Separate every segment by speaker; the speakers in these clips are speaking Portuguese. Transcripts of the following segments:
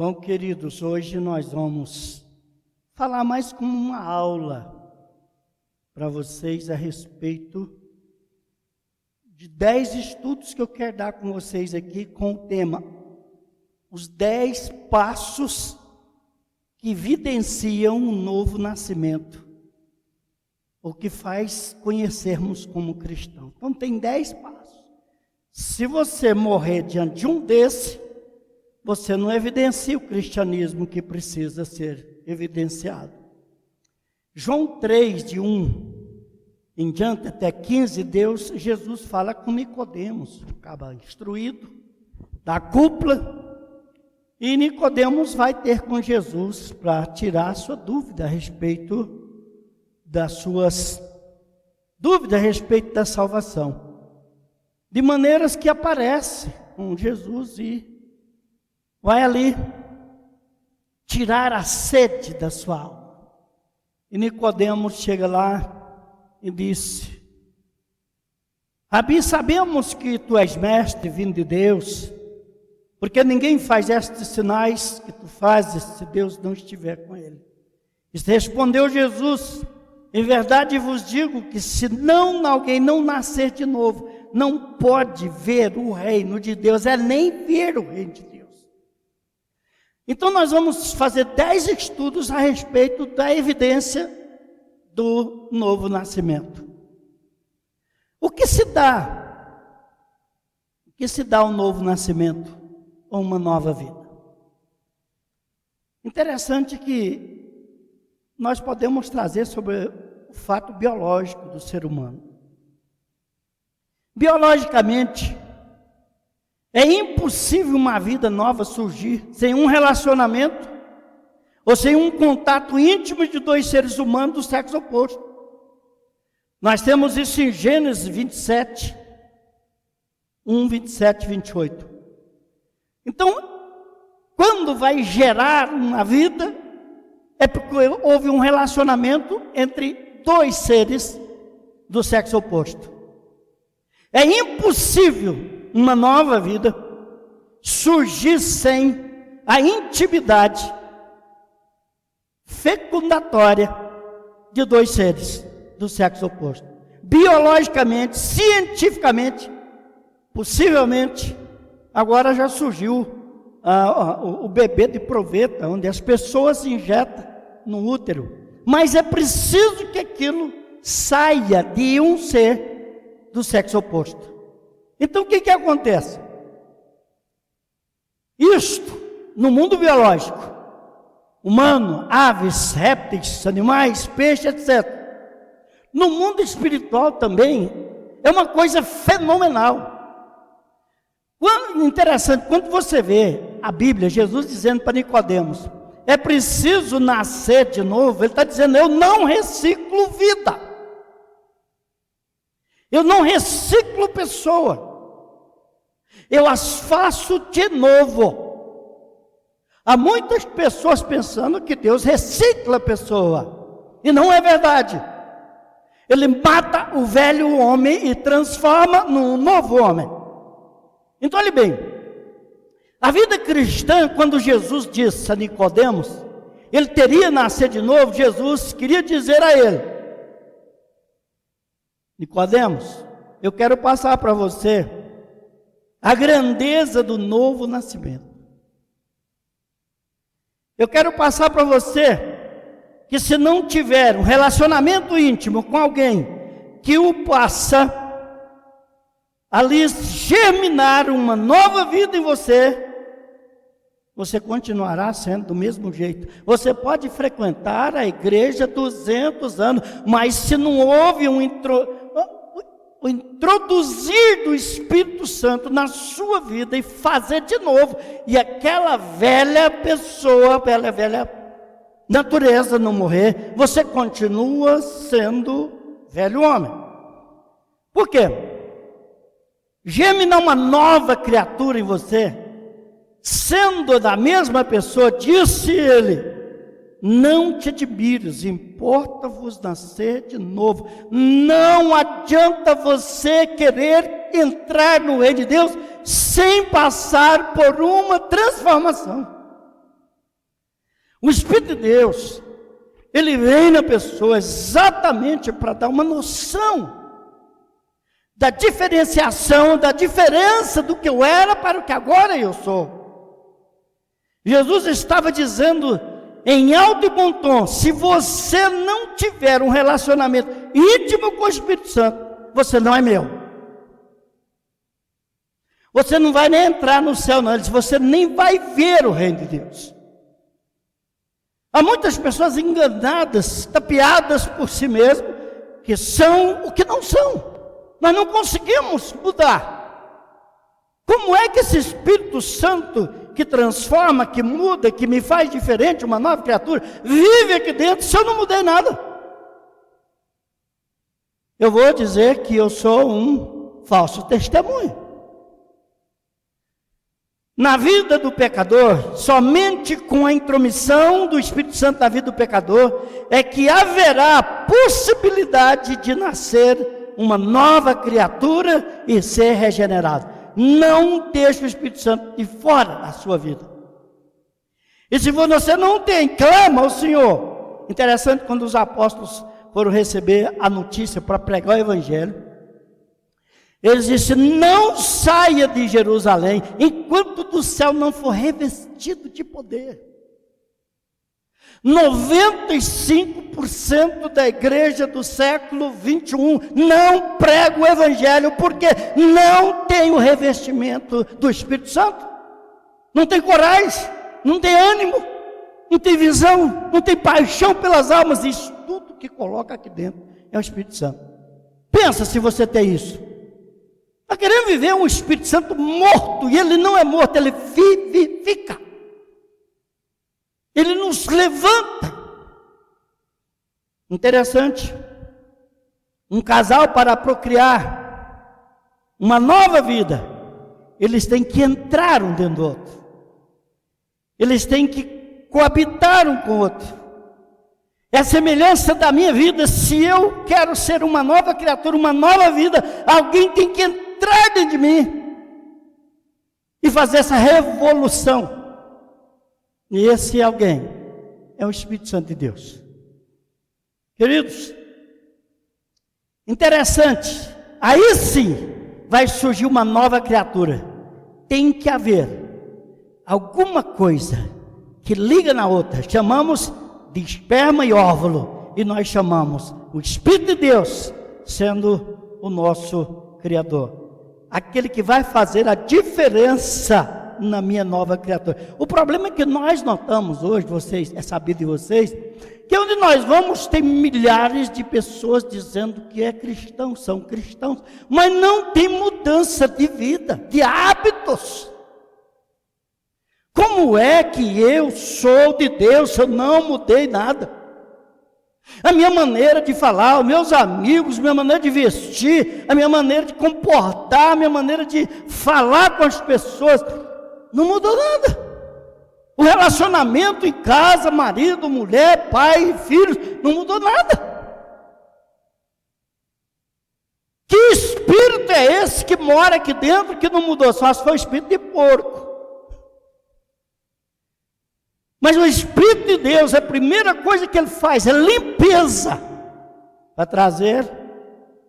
Speaker 1: Bom, queridos, hoje nós vamos falar mais como uma aula para vocês a respeito de 10 estudos que eu quero dar com vocês aqui com o tema os 10 passos que evidenciam um novo nascimento, o que faz conhecermos como cristão. Então tem 10 passos. Se você morrer diante de um desses, você não evidencia o cristianismo que precisa ser evidenciado. João 3, de 1 em diante até 15, Jesus fala com Nicodemos, acaba instruído da cúpula, e Nicodemos vai ter com Jesus para tirar a sua dúvida a respeito das suas dúvidas a respeito da salvação, de maneiras que aparece com Jesus e vai ali tirar a sede da sua alma. E Nicodemos chega lá e disse: Rabi, sabemos que tu és mestre vindo de Deus, porque ninguém faz estes sinais que tu fazes se Deus não estiver com ele. E respondeu Jesus: em verdade vos digo que se alguém não nascer de novo, não pode ver o reino de Deus, nem ver o reino de Deus. Então nós vamos fazer 10 estudos a respeito da evidência do novo nascimento. O que se dá? O que se dá ao novo nascimento ou uma nova vida? Interessante que nós podemos trazer sobre o fato biológico do ser humano. Biologicamente, é impossível uma vida nova surgir sem um relacionamento ou sem um contato íntimo de 2 seres humanos do sexo oposto. Nós temos isso em Gênesis 27, 1, 27 e 28. Então, quando vai gerar uma vida, é porque houve um relacionamento entre 2 seres do sexo oposto. É impossível uma nova vida surgir sem a intimidade fecundatória de 2 seres do sexo oposto. Biologicamente, cientificamente, possivelmente, agora já surgiu o bebê de proveta, onde as pessoas se injetam no útero. Mas é preciso que aquilo saia de um ser do sexo oposto. Então o que acontece? Isto, no mundo biológico, humano, aves, répteis, animais, peixes, etc. No mundo espiritual também, é uma coisa fenomenal. Interessante, quando você vê a Bíblia, Jesus dizendo para Nicodemos, é preciso nascer de novo, ele está dizendo, eu não reciclo vida. Eu não reciclo pessoa. Eu as faço de novo. Há muitas pessoas pensando que Deus recicla a pessoa. E não é verdade. Ele mata o velho homem e transforma num novo homem. Então, olhe bem. A vida cristã, quando Jesus disse a Nicodemos, ele teria nascer de novo, Jesus queria dizer a ele: Nicodemos, eu quero passar para você a grandeza do novo nascimento. Eu quero passar para você que se não tiver um relacionamento íntimo com alguém que o faça ali germinar uma nova vida em você, você continuará sendo do mesmo jeito. Você pode frequentar a igreja 200 anos, mas se não houve o introduzir do Espírito Santo na sua vida e fazer de novo, e aquela velha pessoa, velha natureza não morrer, você continua sendo velho homem. Por quê? Germinar uma nova criatura em você, sendo da mesma pessoa, disse ele: não te admires, importa-vos nascer de novo. Não adianta você querer entrar no reino de Deus sem passar por uma transformação. O Espírito de Deus, ele vem na pessoa exatamente para dar uma noção da diferenciação, da diferença do que eu era para o que agora eu sou. Jesus estava dizendo em alto e bom tom: se você não tiver um relacionamento íntimo com o Espírito Santo, você não é meu. Você não vai nem entrar no céu, não. Ele disse: você nem vai ver o reino de Deus. Há muitas pessoas enganadas, tapeadas por si mesmas, que são o que não são. Nós não conseguimos mudar. Como é que esse Espírito Santo, que transforma, que muda, que me faz diferente, uma nova criatura, vive aqui dentro se eu não mudei nada? Eu vou dizer que eu sou um falso testemunho. Na vida do pecador, somente com a intromissão do Espírito Santo na vida do pecador, é que haverá a possibilidade de nascer uma nova criatura e ser regenerado. Não deixe o Espírito Santo de fora da sua vida. E se você não tem, clama ao Senhor. Interessante, quando os apóstolos foram receber a notícia para pregar o Evangelho, eles disseram: não saia de Jerusalém, enquanto do céu não for revestido de poder. 95% da igreja do século 21 não prega o Evangelho, porque não tem o revestimento do Espírito Santo. Não tem coragem, não tem ânimo, não tem visão, não tem paixão pelas almas. Isso tudo que coloca aqui dentro é o Espírito Santo. Pensa se você tem isso. Está querendo viver um Espírito Santo morto, e ele não é morto, ele vivifica. Ele nos levanta. Interessante. Um casal, para procriar uma nova vida, eles têm que entrar um dentro do outro. Eles têm que coabitar um com o outro. É a semelhança da minha vida. Se eu quero ser uma nova criatura, uma nova vida, alguém tem que entrar dentro de mim e fazer essa revolução. E esse alguém é o Espírito Santo de Deus. Queridos, interessante, aí sim vai surgir uma nova criatura. Tem que haver alguma coisa que liga na outra. Chamamos de esperma e óvulo, e nós chamamos o Espírito de Deus sendo o nosso Criador, aquele que vai fazer a diferença na minha nova criatura. O problema é que nós notamos hoje, vocês, é sabido de vocês, que onde nós vamos tem milhares de pessoas dizendo que é cristão, são cristãos, mas não tem mudança de vida, de hábitos. Como é que eu sou de Deus se eu não mudei nada? A minha maneira de falar, os meus amigos, a minha maneira de vestir, a minha maneira de comportar, a minha maneira de falar com as pessoas, não mudou nada. O relacionamento em casa, marido, mulher, pai, filhos, não mudou nada. Que espírito é esse que mora aqui dentro que não mudou? Só se foi o espírito de porco. Mas o Espírito de Deus, a primeira coisa que ele faz é limpeza, para trazer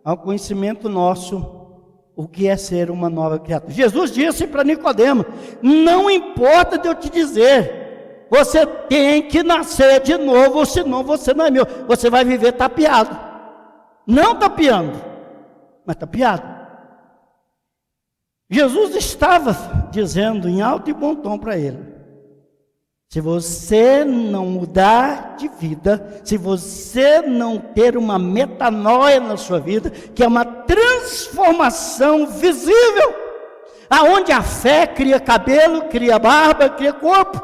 Speaker 1: ao conhecimento nosso o que é ser uma nova criatura. Jesus disse para Nicodemo: não importa de eu te dizer, você tem que nascer de novo, senão você não é meu. Você vai viver tapeado, não tapeando, mas tapeado. Jesus estava dizendo em alto e bom tom para ele: se você não mudar de vida, se você não ter uma metanoia na sua vida, que é uma transformação visível, aonde a fé cria cabelo, cria barba, cria corpo.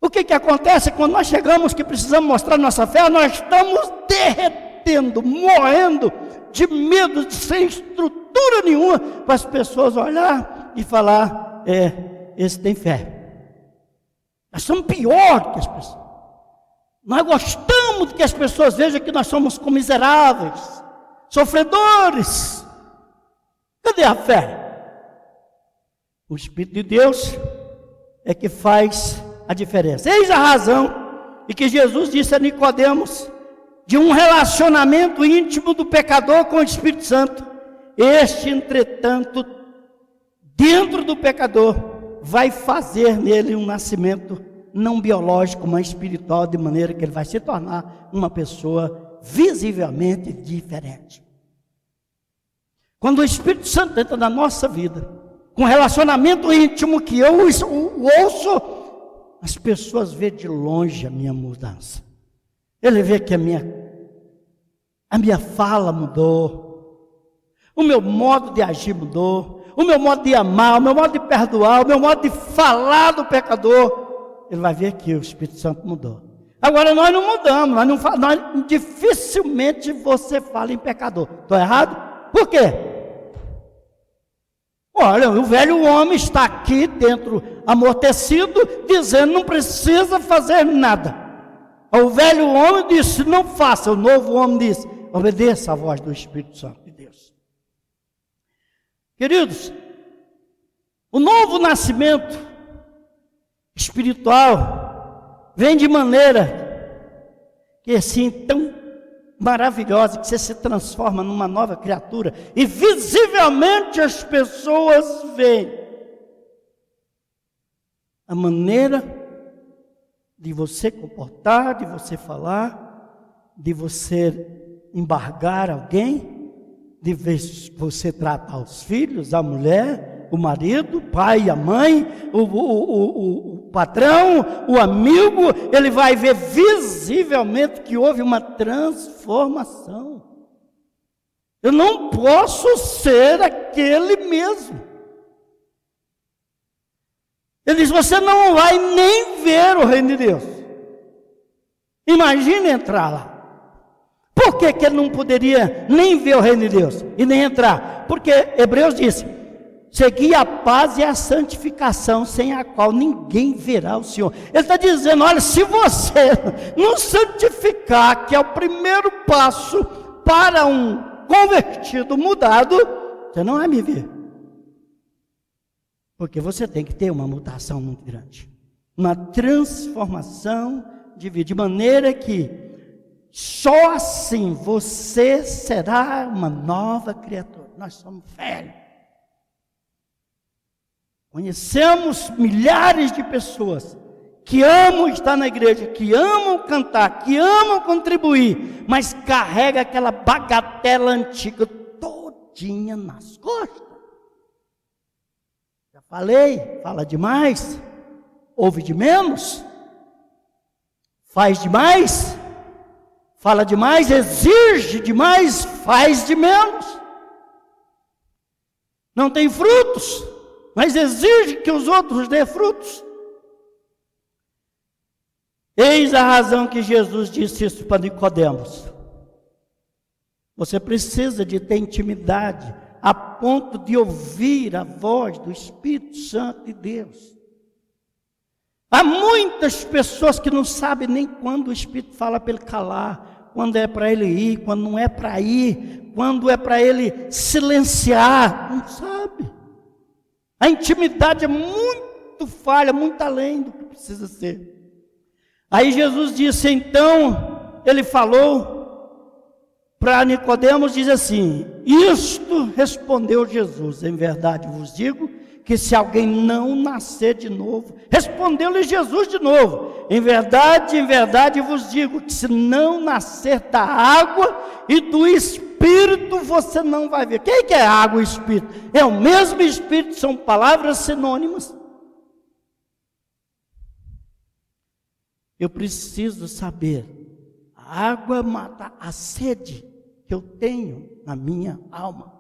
Speaker 1: O que acontece quando nós chegamos que precisamos mostrar nossa fé? Nós estamos derretendo, morrendo de medo, de sem estrutura nenhuma, para as pessoas olhar e falar: esse tem fé. Nós somos pior que as pessoas. Nós gostamos de que as pessoas vejam que nós somos como miseráveis, sofredores. Cadê a fé? O Espírito de Deus é que faz a diferença. Eis a razão e que Jesus disse a Nicodemos de um relacionamento íntimo do pecador com o Espírito Santo. Este, entretanto, dentro do pecador, vai fazer nele um nascimento não biológico, mas espiritual, de maneira que ele vai se tornar uma pessoa visivelmente diferente. Quando o Espírito Santo entra na nossa vida, com relacionamento íntimo que eu ouço, as pessoas veem de longe a minha mudança. Ele vê que a minha fala mudou, o meu modo de agir mudou, o meu modo de amar, o meu modo de perdoar, o meu modo de falar do pecador. Ele vai ver que o Espírito Santo mudou. Agora nós não mudamos, nós dificilmente você fala em pecador. Estou errado? Por quê? Olha, o velho homem está aqui dentro, amortecido, dizendo não precisa fazer nada. O velho homem disse, não faça. O novo homem disse, obedeça a voz do Espírito Santo de Deus. Queridos, o novo nascimento espiritual vem de maneira que assim tão maravilhosa, que você se transforma numa nova criatura e visivelmente as pessoas veem a maneira de você comportar, de você falar, de você embargar alguém, de você tratar os filhos, a mulher, o marido, o pai, a mãe, o patrão, o amigo. Ele vai ver visivelmente que houve uma transformação. Eu não posso ser aquele mesmo. Ele diz, você não vai nem ver o reino de Deus. Imagine entrar lá. Por que ele não poderia nem ver o reino de Deus e nem entrar? Porque Hebreus disse, segui a paz e a santificação, sem a qual ninguém verá o Senhor. Ele está dizendo, olha, se você não santificar, que é o primeiro passo para um convertido mudado, você não vai me ver. Porque você tem que ter uma mutação muito grande. Uma transformação de vida, de maneira que só assim você será uma nova criatura. Nós somos velhos. Conhecemos milhares de pessoas que amam estar na igreja, que amam cantar, que amam contribuir, mas carrega aquela bagatela antiga todinha nas costas. Já falei, fala demais, ouve de menos, faz demais, fala demais, exige demais, faz de menos. Não tem frutos, mas exige que os outros dêem frutos. Eis a razão que Jesus disse isso para Nicodemos. Você precisa de ter intimidade a ponto de ouvir a voz do Espírito Santo de Deus. Há muitas pessoas que não sabem nem quando o Espírito fala para ele calar, quando é para ele ir, quando não é para ir, quando é para ele silenciar, não sabe. A intimidade é muito falha, muito além do que precisa ser. Aí Jesus disse, então, ele falou para Nicodemos, diz assim, isto respondeu Jesus, em verdade vos digo, que se alguém não nascer de novo, respondeu-lhe Jesus de novo, em verdade vos digo, que se não nascer da água e do Espírito, você não vai ver. O que é água e Espírito? É o mesmo Espírito, são palavras sinônimas. Eu preciso saber, a água mata a sede que eu tenho na minha alma,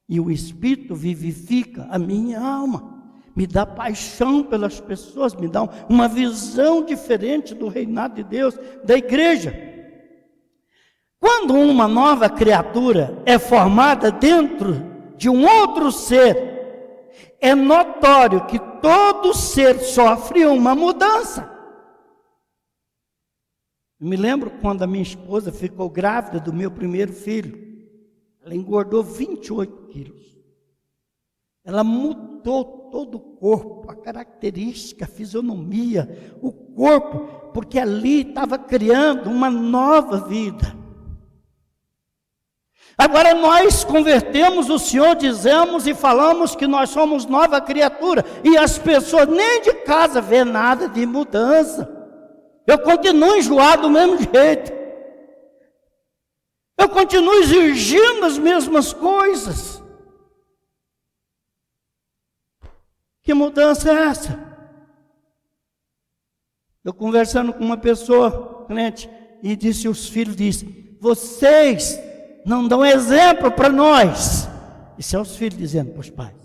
Speaker 1: e o Espírito vivifica a minha alma, me dá paixão pelas pessoas, me dá uma visão diferente do reinado de Deus, da igreja. Quando uma nova criatura é formada dentro de um outro ser, é notório que todo ser sofre uma mudança. Eu me lembro quando a minha esposa ficou grávida do meu primeiro filho. Ela engordou 28 quilos. ela mudou todo o corpo, a característica, a fisionomia, o corpo, porque ali estava criando uma nova vida. Agora nós convertemos o Senhor, dizemos e falamos que nós somos nova criatura, e as pessoas nem de casa vê nada de mudança. Eu continuo enjoado do mesmo jeito. Eu continuo exigindo as mesmas coisas. Que mudança é essa? Eu conversando com uma pessoa, crente, e disse, os filhos dizem, vocês não dão exemplo para nós. Isso é os filhos dizendo para os pais.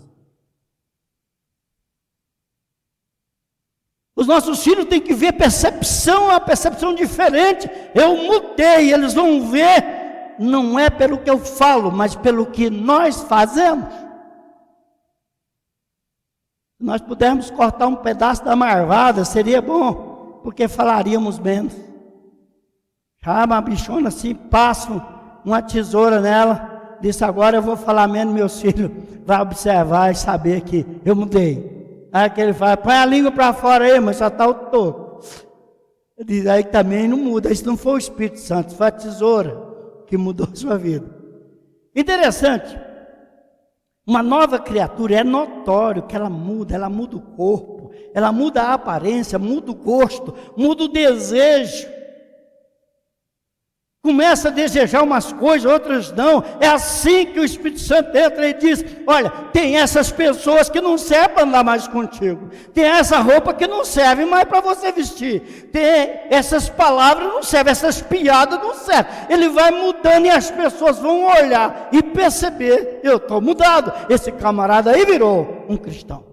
Speaker 1: Os nossos filhos têm que ver percepção, uma percepção diferente. Eu mudei, eles vão ver, não é pelo que eu falo, mas pelo que nós fazemos. Se nós pudermos cortar um pedaço da marvada, seria bom, porque falaríamos menos. Chama a bichona assim, passo uma tesoura nela, disse, agora eu vou falar menos, meus filhos vai observar e saber que eu mudei. Aí que ele fala, põe a língua para fora aí, mas só está o todo. Diz, aí também não muda, isso não foi o Espírito Santo, foi a tesoura que mudou a sua vida. Interessante, uma nova criatura, é notório que ela muda o corpo, ela muda a aparência, muda o gosto, muda o desejo. Começa a desejar umas coisas, outras não. É assim que o Espírito Santo entra e diz, olha, tem essas pessoas que não servem para andar mais contigo. Tem essa roupa que não serve mais para você vestir. Tem essas palavras não servem, essas piadas não servem. Ele vai mudando e as pessoas vão olhar e perceber, eu estou mudado. Esse camarada aí virou um cristão.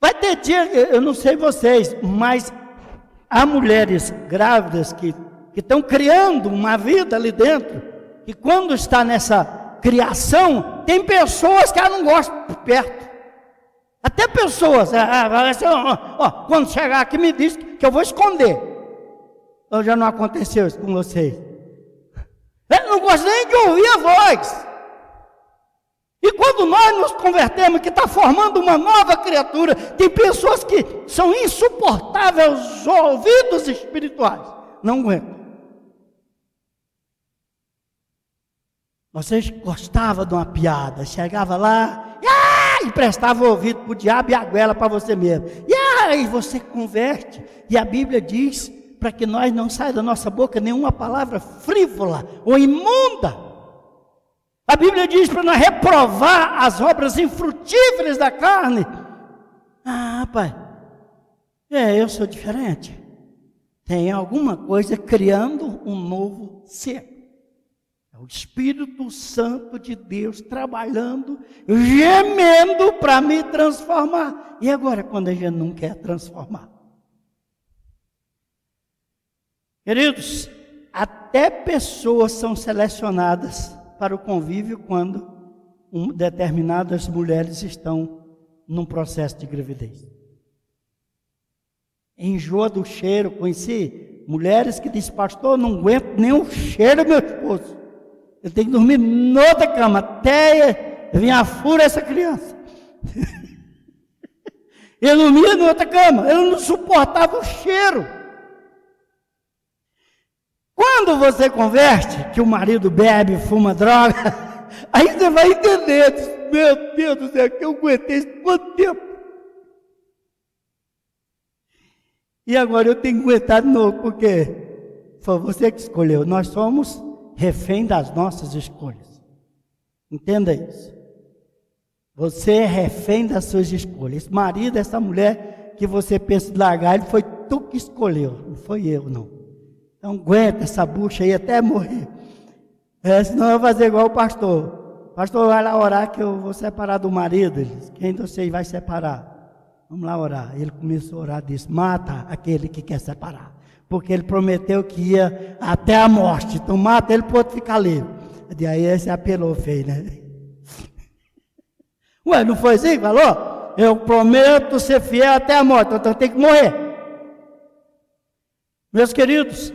Speaker 1: Vai ter dia, eu não sei vocês, mas há mulheres grávidas que estão criando uma vida ali dentro, que quando está nessa criação, tem pessoas que ela não gosta de perto. Até pessoas, quando chegar aqui me diz que eu vou esconder. Ou já não aconteceu isso com vocês? Ela não gosta nem de ouvir a voz. E quando nós nos convertemos, que está formando uma nova criatura, tem pessoas que são insuportáveis aos ouvidos espirituais. Não aguentam. Vocês gostavam de uma piada, chegava lá, e prestava ouvido para o diabo e a goela para você mesmo. E aí você converte, e a Bíblia diz, para que nós não saia da nossa boca nenhuma palavra frívola ou imunda. A Bíblia diz para nós reprovar as obras infrutíferas da carne. Ah, pai, eu sou diferente. Tem alguma coisa criando um novo ser. É o Espírito Santo de Deus trabalhando, gemendo para me transformar. E agora, quando a gente não quer transformar? Queridos, até pessoas são selecionadas para o convívio quando determinadas mulheres estão num processo de gravidez. Enjoa do cheiro, conheci mulheres que dizem, pastor, não aguento nem o cheiro do meu esposo. Eu tenho que dormir noutra cama, até vir a fura essa criança. Ele dormia noutra cama, ele não suportava o cheiro. Quando você converte, que o marido bebe, fuma droga, aí você vai entender, meu Deus do céu, que eu aguentei isso quanto tempo? E agora eu tenho que aguentar de novo, porque foi você que escolheu, nós somos refém das nossas escolhas. Entenda isso. Você é refém das suas escolhas. Esse marido, essa mulher que você pensa em largar, ele foi tu que escolheu, não foi eu não. Então aguenta essa bucha aí até morrer. Senão eu vou fazer igual o pastor. Pastor, vai lá orar que eu vou separar do marido. Ele disse, quem de vocês vai separar? Vamos lá orar. Ele começou a orar, disse, mata aquele que quer separar. Porque ele prometeu que ia até a morte. Então mata ele para o outro ficar livre. E aí esse apelou feio, né? Ué, não foi assim que falou? Eu prometo ser fiel até a morte, então tem que morrer. Meus queridos,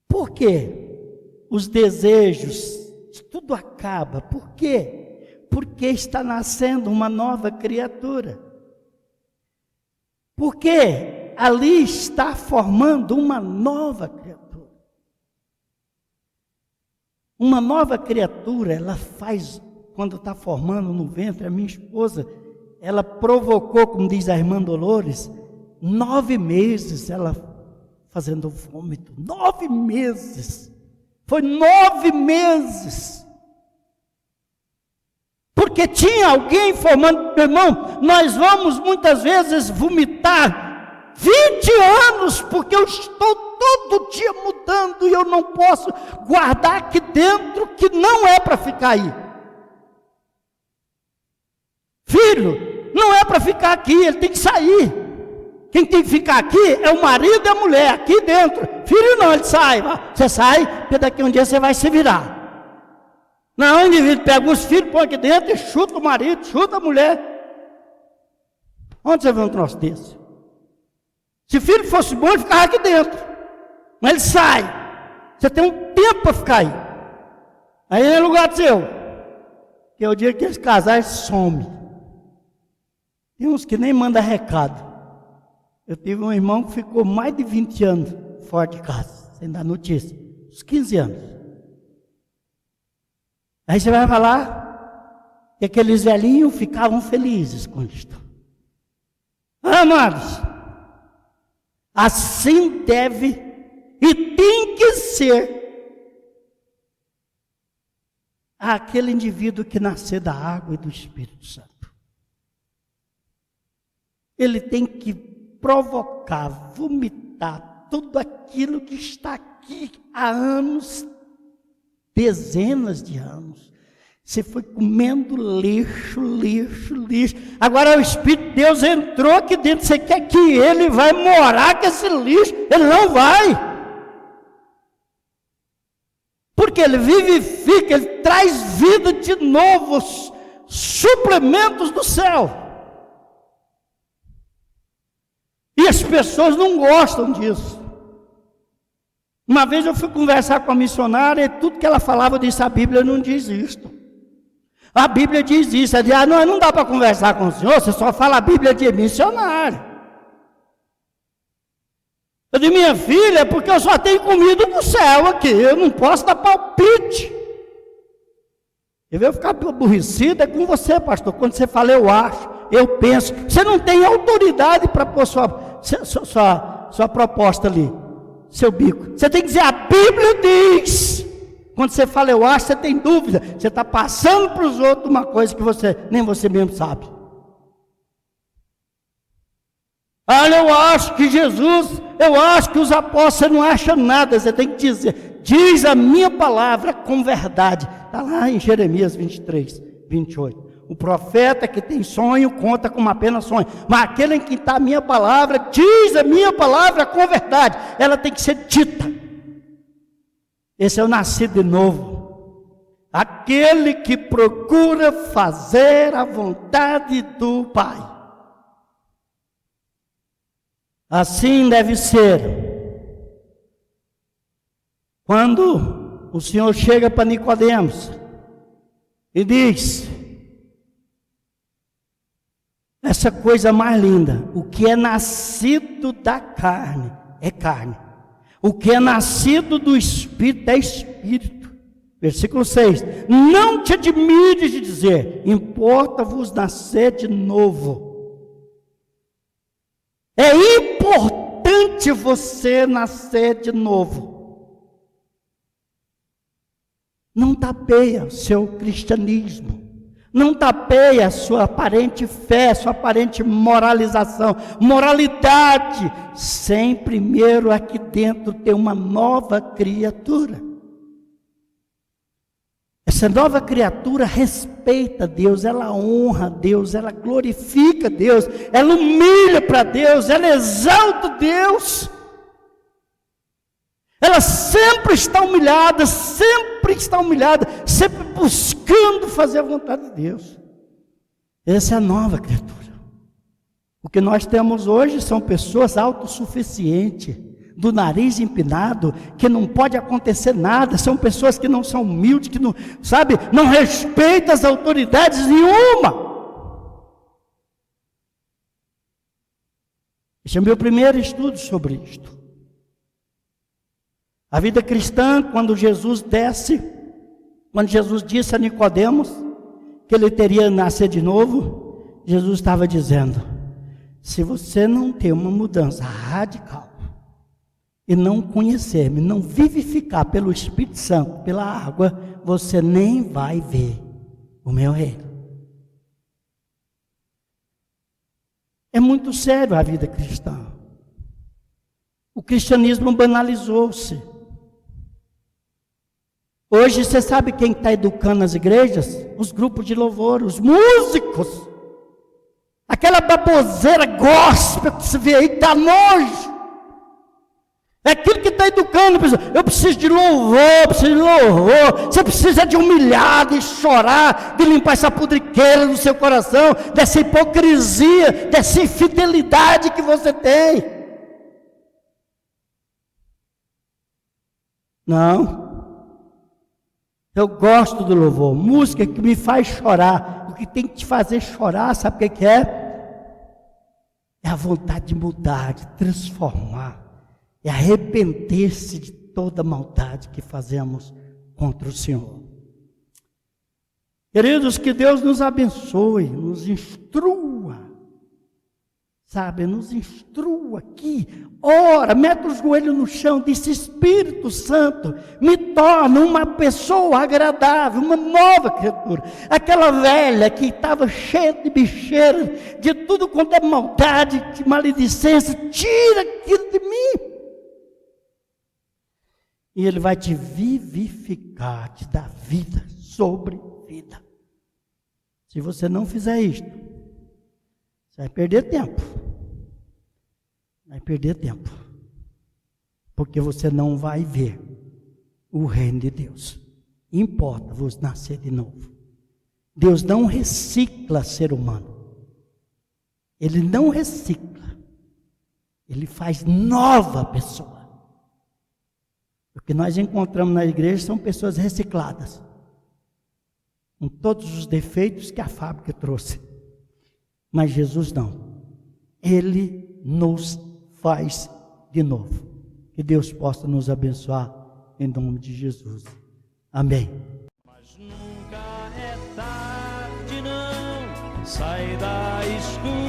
Speaker 1: por que os desejos isso tudo acaba. Por quê? Porque está nascendo uma nova criatura. Porque ali está formando uma nova criatura. Uma nova criatura, ela faz, quando está formando no ventre, a minha esposa, ela provocou, como diz a irmã Dolores, 9 meses ela fazendo vômito. 9 meses. Foi 9 meses. Porque tinha alguém formando, meu irmão, nós vamos muitas vezes vomitar 20 anos, porque eu estou todo dia mudando e eu não posso guardar aqui dentro que não é para ficar aí. Filho, não é para ficar aqui, ele tem que sair. Quem tem que ficar aqui é o marido e a mulher, aqui dentro. Filho não, ele sai. Você sai, porque daqui a um dia você vai se virar. Não, o indivíduo pega os filhos, põe aqui dentro e chuta o marido, chuta a mulher. Onde você vê um troço desse? Se o filho fosse bom, ele ficava aqui dentro. Mas ele sai. Você tem um tempo para ficar aí. Aí é lugar seu. Que é o dia que eles casarem, some. Tem uns que nem mandam recado. Eu tive um irmão que ficou mais de 20 anos fora de casa, sem dar notícia. Uns 15 anos. Aí você vai falar que aqueles velhinhos ficavam felizes com isso. Amados, assim deve e tem que ser aquele indivíduo que nascer da água e do Espírito Santo. Ele tem que provocar, vomitar tudo aquilo que está aqui há anos, dezenas de anos. Você foi comendo lixo. Agora o Espírito de Deus entrou aqui dentro. Você quer que ele vai morar com esse lixo? Ele não vai. Porque ele vivifica, ele traz vida de novo, suplementos do céu. E as pessoas não gostam disso. Uma vez eu fui conversar com a missionária e tudo que ela falava, eu disse, a Bíblia não diz isto. A Bíblia diz isso. Ela disse, não dá para conversar com o senhor, você só fala a Bíblia de missionário. Eu disse, minha filha, é porque eu só tenho comida do céu aqui, eu não posso dar palpite. Eu vou ficar aborrecida com você, pastor, quando você fala eu acho, eu penso. Você não tem autoridade para pôr sua proposta ali, seu bico. Você tem que dizer, a Bíblia diz. Quando você fala eu acho, você tem dúvida. Você está passando para os outros uma coisa que nem você mesmo sabe. Olha, eu acho que Jesus, eu acho que os apóstolos, você não acha nada. Você tem que dizer, diz a minha palavra com verdade. Está lá em Jeremias 23, 28. O profeta que tem sonho, conta como apenas sonho. Mas aquele em que está a minha palavra, diz a minha palavra com verdade. Ela tem que ser dita. Esse é o nascido de novo. Aquele que procura fazer a vontade do Pai. Assim deve ser. Quando o Senhor chega para Nicodemos e diz, essa coisa mais linda, o que é nascido da carne é carne, o que é nascido do Espírito é Espírito. Versículo 6, não te admires de dizer, importa-vos nascer de novo. É importante você nascer de novo. Não tapeia o seu cristianismo. Não tapeia a sua aparente fé, sua aparente moralização. Moralidade, sem primeiro aqui dentro ter uma nova criatura. Essa nova criatura respeita Deus, ela honra Deus, ela glorifica Deus, ela humilha para Deus, ela exalta Deus. Ela sempre está humilhada, sempre buscando fazer a vontade de Deus. Essa é a nova criatura. O que nós temos hoje são pessoas autossuficientes, do nariz empinado, que não pode acontecer nada, são pessoas que não são humildes, que não, sabe, não respeitam as autoridades nenhuma. Esse é o meu primeiro estudo sobre isto. A vida cristã, quando Jesus disse a Nicodemos que ele teria nascer de novo, Jesus estava dizendo: se você não tem uma mudança radical e não conhecer-me, não vivificar pelo Espírito Santo, pela água, você nem vai ver o meu reino. É muito sério a vida cristã. O cristianismo banalizou-se. Hoje você sabe quem está educando as igrejas? Os grupos de louvor, os músicos. Aquela baboseira gospel que se vê aí, está nojo. É aquilo que está educando. Eu preciso de louvor, Você precisa de humilhar, de chorar, de limpar essa pudriqueira do seu coração, dessa hipocrisia, dessa infidelidade que você tem. Não. Eu gosto do louvor, música que me faz chorar. O que tem que te fazer chorar, sabe o que é? É a vontade de mudar, de transformar. É arrepender-se de toda maldade que fazemos contra o Senhor. Queridos, que Deus nos abençoe, nos instrua, sabe, nos instrua aqui. Ora, mete os joelhos no chão, diz: Espírito Santo, me torna uma pessoa agradável, uma nova criatura. Aquela velha que estava cheia de bicheira, de tudo quanto é maldade, de maledicência, tira aquilo de mim. E Ele vai te vivificar, te dar vida sobre vida. Se você não fizer isto, você vai perder tempo. Vai perder tempo. Porque você não vai ver o reino de Deus. Importa-vos nascer de novo. Deus não recicla ser humano. Ele não recicla. Ele faz nova pessoa. O que nós encontramos na igreja são pessoas recicladas, com todos os defeitos que a fábrica trouxe. Mas Jesus não. Ele nos faz de novo. Que Deus possa nos abençoar em nome de Jesus. Amém.
Speaker 2: Mas nunca é tarde, não. Sai da escuridão.